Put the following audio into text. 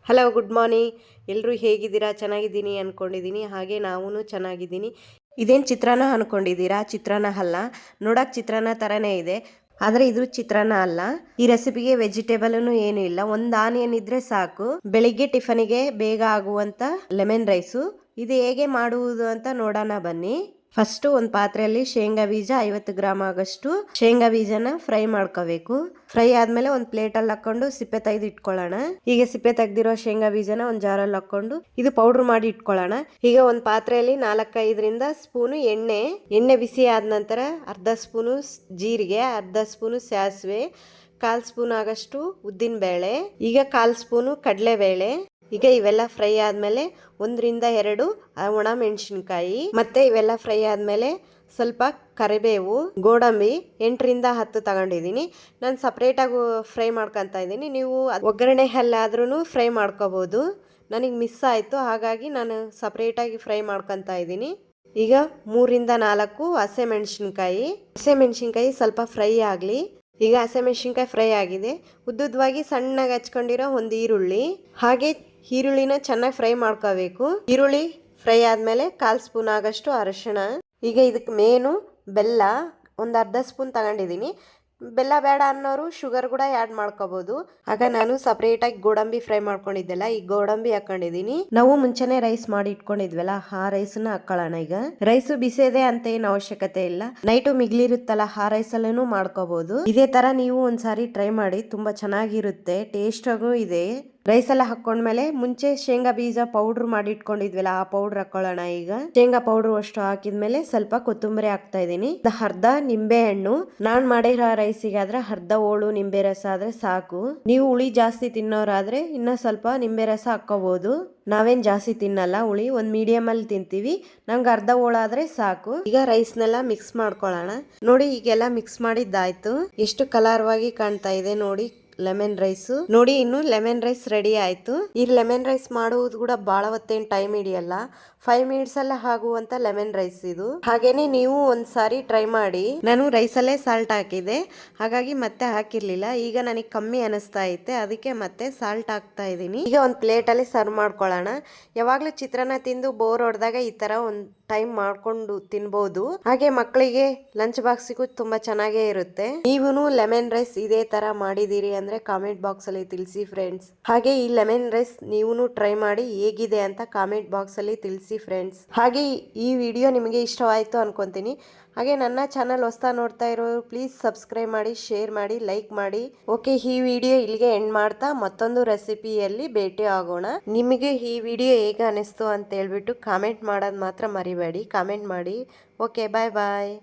Hello, good morning. ಎಲ್ಲರೂ ಹೇಗಿದ್ದೀರಾ? ಚೆನ್ನಾಗಿದ್ದೀನಿ ಅಂದ್ಕೊಂಡಿದ್ದೀನಿ. ಹಾಗೆ ನಾವೂ ಚೆನ್ನಾಗಿದ್ದೀನಿ. ಇದೇನು ಚಿತ್ರಾನ್ನ ಅಂದ್ಕೊಂಡಿದ್ದೀರಾ? ಚಿತ್ರಾನ್ನ ಅಲ್ಲ, ನೋಡೋಕೆ ಚಿತ್ರಾನ್ನ ಥರನೇ ಇದೆ, ಆದರೆ ಇದು ಚಿತ್ರಾನ್ನ ಅಲ್ಲ. ಈ ರೆಸಿಪಿಗೆ ವೆಜಿಟೇಬಲ್ನು ಏನೂ ಇಲ್ಲ. ಒಂದು ಆನಿಯನ್ ಇದ್ರೆ ಸಾಕು. ಬೆಳಿಗ್ಗೆ ಟಿಫನಿಗೆ ಬೇಗ ಆಗುವಂಥ ಲೆಮನ್ ರೈಸು. ಇದು ಹೇಗೆ ಮಾಡುವುದು ಅಂತ ನೋಡೋಣ ಬನ್ನಿ. ಫಸ್ಟ್ ಒಂದು ಪಾತ್ರೆಯಲ್ಲಿ ಶೇಂಗಾ ಬೀಜ 50 ಗ್ರಾಮ್ ಆಗಷ್ಟು ಶೇಂಗಾ ಬೀಜನ ಫ್ರೈ ಮಾಡ್ಕೋಬೇಕು. ಫ್ರೈ ಆದ್ಮೇಲೆ ಒಂದು ಪ್ಲೇಟಲ್ಲಿ ಹಾಕೊಂಡು ಸಿಪ್ಪೆ ತೆಗೆದು ಇಟ್ಕೊಳ್ಳೋಣ. ಈಗ ಸಿಪ್ಪೆ ತೆಗ್ದಿರೋ ಶೇಂಗಾ ಬೀಜನ ಒಂದು ಜಾರಲ್ಲಿ ಹಾಕೊಂಡು ಇದು ಪೌಡರ್ ಮಾಡಿ ಇಟ್ಕೊಳ್ಳೋಣ. ಈಗ ಒಂದು ಪಾತ್ರೆಯಲ್ಲಿ 4-5ರಿಂದ ಸ್ಪೂನು ಎಣ್ಣೆ ಬಿಸಿ ಆದ ನಂತರ ಅರ್ಧ ಸ್ಪೂನು ಜೀರಿಗೆ, ಅರ್ಧ ಸ್ಪೂನು ಸಾಸಿವೆ, 1/4 ಸ್ಪೂನ್ ಆಗಷ್ಟು ಉದ್ದಿನ ಬೇಳೆ, ಈಗ 1/4 ಸ್ಪೂನು ಕಡಲೆಬೇಳೆ. ಈಗ ಇವೆಲ್ಲ ಫ್ರೈ ಆದ್ಮೇಲೆ 1-2 ಒಣ ಮೆಣಸಿನ್ಕಾಯಿ, ಮತ್ತೆ ಇವೆಲ್ಲ ಫ್ರೈ ಆದ್ಮೇಲೆ ಸ್ವಲ್ಪ ಕರಿಬೇವು, ಗೋಡಂಬಿ 8-10 ತಗೊಂಡಿದ್ದೀನಿ. ನಾನು ಸಪ್ರೇಟಾಗಿ ಫ್ರೈ ಮಾಡ್ಕೊತಾ ಇದ್ದೀನಿ. ನೀವು ಒಗ್ಗರಣೆ ಅಲ್ಲಾದ್ರೂ ಫ್ರೈ ಮಾಡ್ಕೋಬೋದು. ನನಗೆ ಮಿಸ್ ಆಯಿತು, ಹಾಗಾಗಿ ನಾನು ಸಪ್ರೇಟಾಗಿ ಫ್ರೈ ಮಾಡ್ಕೊತಾ ಇದ್ದೀನಿ. ಈಗ 3-4 ಹಸಿಮೆಣಸಿನ್ಕಾಯಿ ಸ್ವಲ್ಪ ಫ್ರೈ ಆಗಲಿ. ಈಗ ಹಸಿಮೆಣಸಿನ್ಕಾಯಿ ಫ್ರೈ ಆಗಿದೆ. ಉದ್ದುದ್ದವಾಗಿ ಸಣ್ಣಗೆ ಹಚ್ಕೊಂಡಿರೋ ಒಂದು ಈರುಳ್ಳಿ, ಹಾಗೆ ಈರುಳ್ಳಿನ ಚೆನ್ನಾಗಿ ಫ್ರೈ ಮಾಡ್ಕೋಬೇಕು. ಈರುಳ್ಳಿ ಫ್ರೈ ಆದಮೇಲೆ 1/4 ಸ್ಪೂನ್ ಆಗಷ್ಟು ಅರಿಶಿಣ. ಈಗ ಇದಕ್ಕೆ ಮೇನು ಬೆಲ್ಲ, ಒಂದು ಅರ್ಧ ಸ್ಪೂನ್ ತಗೊಂಡಿದ್ದೀನಿ. ಬೆಲ್ಲ ಬೇಡ ಅನ್ನೋರು ಶುಗರ್ ಕೂಡ ಆ್ಯಡ್ ಮಾಡ್ಕೋಬೋದು. ಆಗ ನಾನು ಸಪ್ರೇಟಾಗಿ ಗೋಡಂಬಿ ಫ್ರೈ ಮಾಡ್ಕೊಂಡಿದ್ದೆಲ್ಲ ಈ ಗೋಡಂಬಿ ಹಾಕೊಂಡಿದ್ದೀನಿ. ನಾವು ಮುಂಚೆನೆ ರೈಸ್ ಮಾಡಿ ಇಟ್ಕೊಂಡಿದ್ವಲ್ಲ, ಆ ರೈಸನ್ನ ಹಾಕೊಳ್ಳೋಣ. ಈಗ ರೈಸ್ ಬಿಸಿದೆ ಅಂತ ಏನು ಅವಶ್ಯಕತೆ ಇಲ್ಲ. ನೈಟು ಮಿಗ್ಲಿರುತ್ತಲ್ಲ, ಆ ರೈಸಲ್ಲೂ ಮಾಡ್ಕೋಬಹುದು. ಇದೇ ತರ ನೀವು ಒಂದ್ಸಾರಿ ಟ್ರೈ ಮಾಡಿ, ತುಂಬಾ ಚೆನ್ನಾಗಿರುತ್ತೆ, ಟೇಸ್ಟ್ ಆಗೂ ಇದೆ. ರೈಸ್ ಎಲ್ಲ ಹಾಕೊಂಡ್ಮೇಲೆ ಮುಂಚೆ ಶೇಂಗಾ ಬೀಜ ಪೌಡರ್ ಮಾಡಿ ಇಟ್ಕೊಂಡಿದ್ವಲ್ಲ, ಆ ಪೌಡರ್ ಹಾಕೊಳ್ಳೋಣ. ಈಗ ಶೇಂಗಾ ಪೌಡರ್ ಅಷ್ಟು ಹಾಕಿದ್ಮೇಲೆ ಸ್ವಲ್ಪ ಕೊತ್ತಂಬರಿ ಹಾಕ್ತಾ ಇದೀನಿ. ಅರ್ಧ ನಿಂಬೆ ಹಣ್ಣು. ನಾನ್ ಮಾಡಿರೋ ರೈಸಿಗಾದ್ರೆ ಅರ್ಧ ಹೋಳು ನಿಂಬೆ ರಸ ಆದ್ರೆ ಸಾಕು. ನೀವು ಹುಳಿ ಜಾಸ್ತಿ ತಿನ್ನೋರಾದ್ರೆ ಇನ್ನ ಸ್ವಲ್ಪ ನಿಂಬೆ ರಸ ಹಾಕೋಬಹುದು. ನಾವೇನ್ ಜಾಸ್ತಿ ತಿನ್ನಲ್ಲ, ಹುಳಿ ಒಂದ್ ಮೀಡಿಯಂ ಅಲ್ಲಿ ತಿಂತೀವಿ. ನಮ್ಗೆ ಅರ್ಧ ಹೋಳಾದ್ರೆ ಸಾಕು. ಈಗ ರೈಸ್ನೆಲ್ಲ ಮಿಕ್ಸ್ ಮಾಡ್ಕೊಳ್ಳೋಣ. ನೋಡಿ, ಈಗೆಲ್ಲ ಮಿಕ್ಸ್ ಮಾಡಿದ್ದಾಯ್ತು. ಎಷ್ಟು ಕಲರ್ವಾಗಿ ಕಾಣ್ತಾ ಇದೆ ನೋಡಿ ಲೆಮನ್ ರೈಸ್. ನೋಡಿ, ಇನ್ನು ಲೆಮನ್ ರೈಸ್ ರೆಡಿ ಆಯ್ತು. ಈ ಲೆಮನ್ ರೈಸ್ ಮಾಡುವುದು ಕೂಡ ಬಹಳ ಹೊತ್ತೇನು ಟೈಮ್ ಹಿಡಿಯಲ್ಲ, 5 ಮಿನಿಟ್ಸ್ ಅಲ್ಲೇ ಆಗುವಂತ ಲೆಮನ್ ರೈಸ್ ಇದು. ಹಾಗೇನೆ ನೀವು ಒಂದ್ಸಾರಿ ಟ್ರೈ ಮಾಡಿ. ನಾನು ರೈಸಲ್ಲೇ ಸಾಲ್ಟ್ ಹಾಕಿದೆ, ಹಾಗಾಗಿ ಮತ್ತೆ ಹಾಕಿರ್ಲಿಲ್ಲ. ಈಗ ನನಗೆ ಕಮ್ಮಿ ಅನಿಸ್ತಾ ಐತೆ, ಅದಕ್ಕೆ ಮತ್ತೆ ಸಾಲ್ಟ್ ಹಾಕ್ತಾ ಇದ್ದೀನಿ. ಈಗ ಒಂದು ಪ್ಲೇಟ್ ಅಲ್ಲಿ ಸರ್ವ್ ಮಾಡ್ಕೊಳ್ಳೋಣ. ಯಾವಾಗ್ಲೂ ಚಿತ್ರಾನ್ನ ತಿಂದು ಬೋರ್ ಹೊಡೆದಾಗ ಈ ತರ ಒಂದು ಟೈಮ್ ಮಾಡ್ಕೊಂಡು ತಿನ್ಬಹುದು. ಹಾಗೆ ಮಕ್ಕಳಿಗೆ ಲಂಚ್ ಬಾಕ್ಸಿಗೂ ತುಂಬಾ ಚೆನ್ನಾಗೇ ಇರುತ್ತೆ. ನೀವುನು ಲೆಮನ್ ರೈಸ್ ಇದೇ ತರ ಮಾಡಿದೀರಿ ಅಂದ್ರೆ ಕಾಮೆಂಟ್ ಬಾಕ್ಸ್ ಅಲ್ಲಿ ತಿಳಿಸಿ ಫ್ರೆಂಡ್ಸ್. ಹಾಗೆ ಈ ಲೆಮನ್ ರೈಸ್ ನೀವುನು ಟ್ರೈ ಮಾಡಿ ಹೇಗಿದೆ ಅಂತ ಕಾಮೆಂಟ್ ಬಾಕ್ಸ್ ಅಲ್ಲಿ ತಿಳಿಸಿ ಫ್ರೆಂಡ್ಸ್. ಹಾಗೆ ಈ ವಿಡಿಯೋ ನಿಮಗೆ ಇಷ್ಟವಾಯಿತು ಅನ್ಕೊಂತೀನಿ. ಹಾಗೆ ನನ್ನ ಚಾನಲ್ ಹೊಸ್ತಾ ನೋಡ್ತಾ ಇರೋರು ಪ್ಲೀಸ್ ಸಬ್ಸ್ಕ್ರೈಬ್ ಮಾಡಿ, ಶೇರ್ ಮಾಡಿ, ಲೈಕ್ ಮಾಡಿ. ಓಕೆ, ಈ ವಿಡಿಯೋ ಇಲ್ಲಿಗೆ ಎಂಡ್ ಮಾಡ್ತಾ ಮತ್ತೊಂದು ರೆಸಿಪಿಯಲ್ಲಿ ಭೇಟಿ ಆಗೋಣ. ನಿಮಗೆ ಈ ವಿಡಿಯೋ ಹೇಗೆ ಅನಿಸ್ತು ಅಂತ ಹೇಳ್ಬಿಟ್ಟು ಕಾಮೆಂಟ್ ಮಾಡೋದು ಮಾತ್ರ ಮರಿಬೇಡಿ. ಕಾಮೆಂಟ್ ಮಾಡಿ. ಓಕೆ, ಬಾಯ್ ಬಾಯ್.